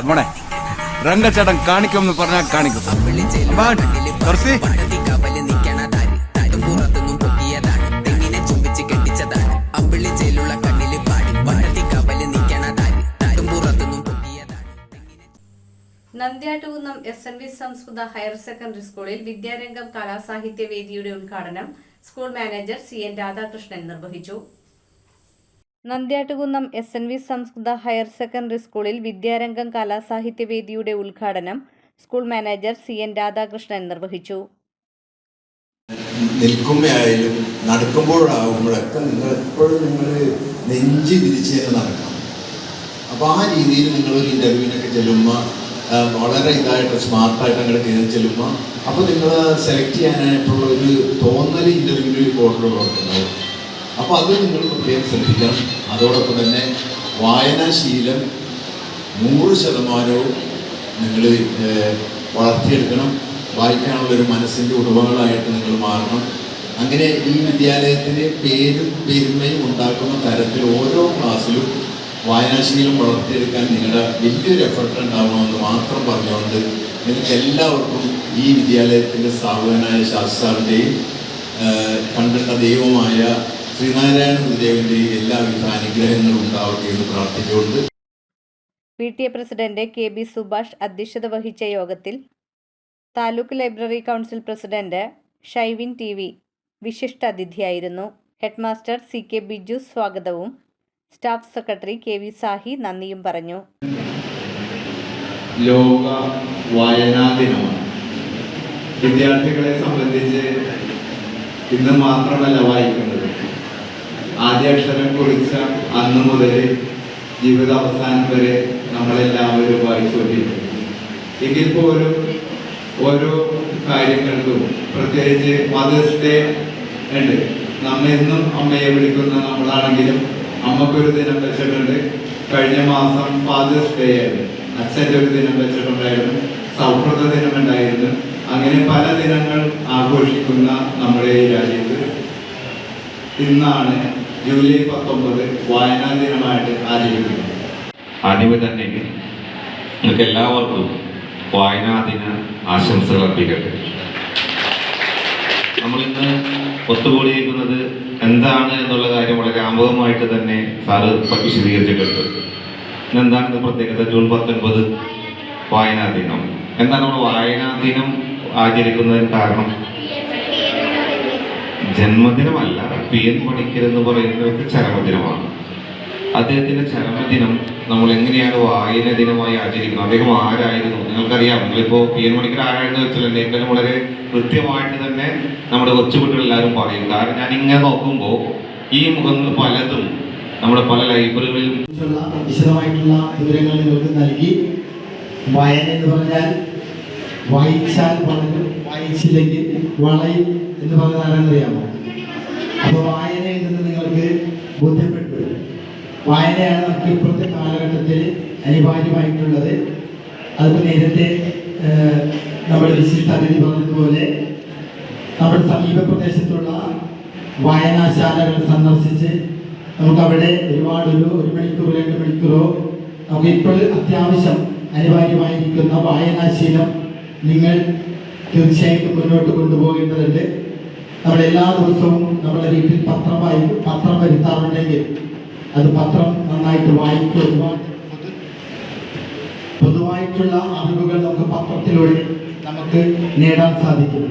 മോനെ രംഗച്ചേട്ടൻ കാണിക്കുമെന്ന് പറഞ്ഞാൽ കാണിക്കും. നന്ദ്യാട്ടുകുന്നം SNV സംസ്കൃത ഹയർ സെക്കൻഡറി സ്കൂളിൽ വിദ്യാരംഗം കലാസാഹിത്യ വേദിയുടെ ഉദ്ഘാടനം സ്കൂൾ മാനേജർ CN രാധാകൃഷ്ണൻ നിർവഹിച്ചു. നന്ദ്യാട്ടുകുന്നം SNV സംസ്കൃത ഹയർ സെക്കൻഡറി സ്കൂളിൽ വിദ്യാരംഗം കലാസാഹിത്യ വേദിയുടെ ഉദ്ഘാടനം സ്കൂൾ മാനേജർ CN രാധാകൃഷ്ണൻ നിർവഹിച്ചു. നിൽക്കുമ്പോഴായാലും നടക്കുമ്പോഴാകുമ്പോഴൊക്കെ നിങ്ങൾ എപ്പോഴും നെഞ്ച് വിരിച്ച് തന്നെ നടക്കണം. അപ്പോൾ ആ രീതിയിൽ നിങ്ങളൊരു ഇൻ്റർവ്യൂവിനൊക്കെ ചെല്ലുമ്പോൾ വളരെ ഇതായിട്ട് സ്മാർട്ടായിട്ട് അങ്ങനെ കയറി ചെല്ലുമ്പോൾ അപ്പോൾ നിങ്ങൾ സെലക്ട് ചെയ്യാനായിട്ടുള്ള ഒരു തോന്നൽ ഇൻ്റർവ്യൂവിൽ ബോർഡിലുള്ളവർക്കുണ്ടാവും. അപ്പോൾ അത് നിങ്ങൾ പ്രത്യേകം ശ്രദ്ധിക്കണം. അതോടൊപ്പം തന്നെ വായനാശീലം 100% നിങ്ങൾ വളർത്തിയെടുക്കണം. വായിക്കാനുള്ളൊരു മനസ്സിൻ്റെ ഉടമകളായിട്ട് നിങ്ങൾ മാറണം. അങ്ങനെ ഈ വിദ്യാലയത്തിന് പേരും പെരുമയും ഉണ്ടാക്കുന്ന തരത്തിൽ ഓരോ ക്ലാസ്സിലും വായനാശീലം വളർത്തിയെടുക്കാൻ നിങ്ങളുടെ വലിയൊരു എഫർട്ട് ഉണ്ടാവണമെന്ന് മാത്രം പറഞ്ഞുകൊണ്ട് നിങ്ങൾക്ക് എല്ലാവർക്കും ഈ വിദ്യാലയത്തിൻ്റെ സ്ഥാപകനായ ശാസ്ത്രാവിൻ്റെയും കണ്ടിട്ട ദൈവമായ ശ്രീനാരായണ ഗുരുദേവൻ്റെയും എല്ലാവിധ അനുഗ്രഹങ്ങളും ഉണ്ടാവട്ടെ എന്ന് പ്രാർത്ഥിച്ചുകൊണ്ട് PTA പ്രസിഡന്റ് KB സുഭാഷ് അധ്യക്ഷത വഹിച്ച യോഗത്തിൽ taluk library council president Shaivin TV വിശിഷ്ട അതിഥിയായിരുന്നു. ഹെഡ്മാസ്റ്റർ CK ബിജു സ്വാഗതവും സ്റ്റാഫ് സെക്രട്ടറി KV സാഹി നന്ദിയും പറഞ്ഞു. ലോക വായനാ ദിനമാണ്. വിദ്യാർത്ഥികളെ സംബന്ധിച്ച് ഇന്ന് മാത്രമല്ല വായിക്കുന്നത്, ആദ്യാക്ഷരം കുറിച്ച അന്ന് മുതൽ ജീവിതാവസാനം വരെ നമ്മളെല്ലാവരും വായിച്ചുകൊണ്ടിരിക്കും. എങ്കിൽ പോലും ഓരോ കാര്യങ്ങൾക്കും പ്രത്യേകിച്ച് മദേഴ്സ് ഡേ ഉണ്ട്. നമ്മെന്നും അമ്മയെ വിളിക്കുന്ന നമ്മളാണെങ്കിലും അമ്മക്കൊരു ദിനം വെച്ചിട്ടുണ്ട്. കഴിഞ്ഞ മാസം ഫാദേഴ്സ് ഡേ ആയിരുന്നു. അച്ഛൻ്റെ ഒരു ദിനം വെച്ചിട്ടുണ്ടായിരുന്നു. സൗഹൃദ ദിനമുണ്ടായിരുന്നു. അങ്ങനെ പല ദിനങ്ങൾ ആഘോഷിക്കുന്ന നമ്മുടെ ഈ രാജ്യത്ത് ഇന്നാണ് ജൂലൈ 19 വായനാ ദിനമായിട്ട് ആചരിക്കുന്നത്. ആദ്യമേ തന്നെ നിങ്ങൾക്ക് എല്ലാവർക്കും വായനാ ദിന ആശംസകൾ അർപ്പിക്കട്ടെ. നമ്മളിന്ന് ഒത്തുകൂടിയിരിക്കുന്നത് എന്താണ് എന്നുള്ള കാര്യം വളരെ ആമുഖമായിട്ട് തന്നെ സാറ് വിശദീകരിച്ചിട്ടുണ്ട്. ഇന്നെന്താണിത് പ്രത്യേകത? ജൂൺ 19 വായനാ ദിനം. എന്താണ് നമ്മൾ വായനാ ദിനം ആചരിക്കുന്നതിന് കാരണം? ജന്മദിനമല്ല, PN പണിക്കർ എന്ന് പറയുന്നവർക്ക് ചരമദിനമാണ്. അദ്ദേഹത്തിൻ്റെ ചരമദിനം നമ്മൾ എങ്ങനെയാണ് വായന ദിനമായി ആചരിക്കുന്നത്? അദ്ദേഹം ആരായിരുന്നു? നിങ്ങൾക്കറിയാം. നിങ്ങളിപ്പോൾ PN പണിക്കർ ആരായിരുന്നു വെച്ചാൽ എന്നെക്കാളും വളരെ കൃത്യമായിട്ട് തന്നെ നമ്മുടെ കൊച്ചുകുട്ടികളെല്ലാവരും പറയും. കാരണം ഞാൻ ഇങ്ങനെ നോക്കുമ്പോൾ ഈ മുഖങ്ങൾ പലതും നമ്മുടെ പല ലൈബ്രറികളിലും വിശദമായിട്ടുള്ള വിവരങ്ങൾ നിങ്ങൾക്ക് നൽകി. വായന എന്ന് പറഞ്ഞാൽ വായിച്ചാൽ വളരും, വായിച്ചില്ലെങ്കിൽ വളയും എന്ന് പറഞ്ഞാൽ ആരെന്നറിയാമോ? അപ്പോൾ വായനയിൽ നിന്ന് നിങ്ങൾക്ക് ബോധ്യപ്പെട്ടു. വായനയാണ് നമുക്ക് ഇപ്പോഴത്തെ കാലഘട്ടത്തിൽ അനിവാര്യമായിട്ടുള്ളത്. അതിപ്പോൾ നേരത്തെ നമ്മുടെ വിശിഷ്ട അതിഥി പറഞ്ഞതുപോലെ നമ്മുടെ സമീപ പ്രദേശത്തുള്ള വായനാശാലകൾ സന്ദർശിച്ച് നമുക്കവിടെ ഒരുപാട് ഒരു മണിക്കൂർ 2 മണിക്കൂറോ നമുക്ക് ഇപ്പോൾ അത്യാവശ്യം അനിവാര്യമായിരിക്കുന്ന വായനാശീലം നിങ്ങൾ തീർച്ചയായിട്ടും മുന്നോട്ട് കൊണ്ടുപോകേണ്ടതുണ്ട്. നമ്മളെല്ലാ ദിവസവും നമ്മുടെ വീട്ടിൽ പത്രം വരുത്താറുണ്ടെങ്കിൽ അത് പത്രം നന്നായിട്ട് വായിക്കുക. പൊതുവായിട്ടുള്ള അറിവുകൾ നമുക്ക് പത്രത്തിലൂടെ നമുക്ക് നേടാൻ സാധിക്കും.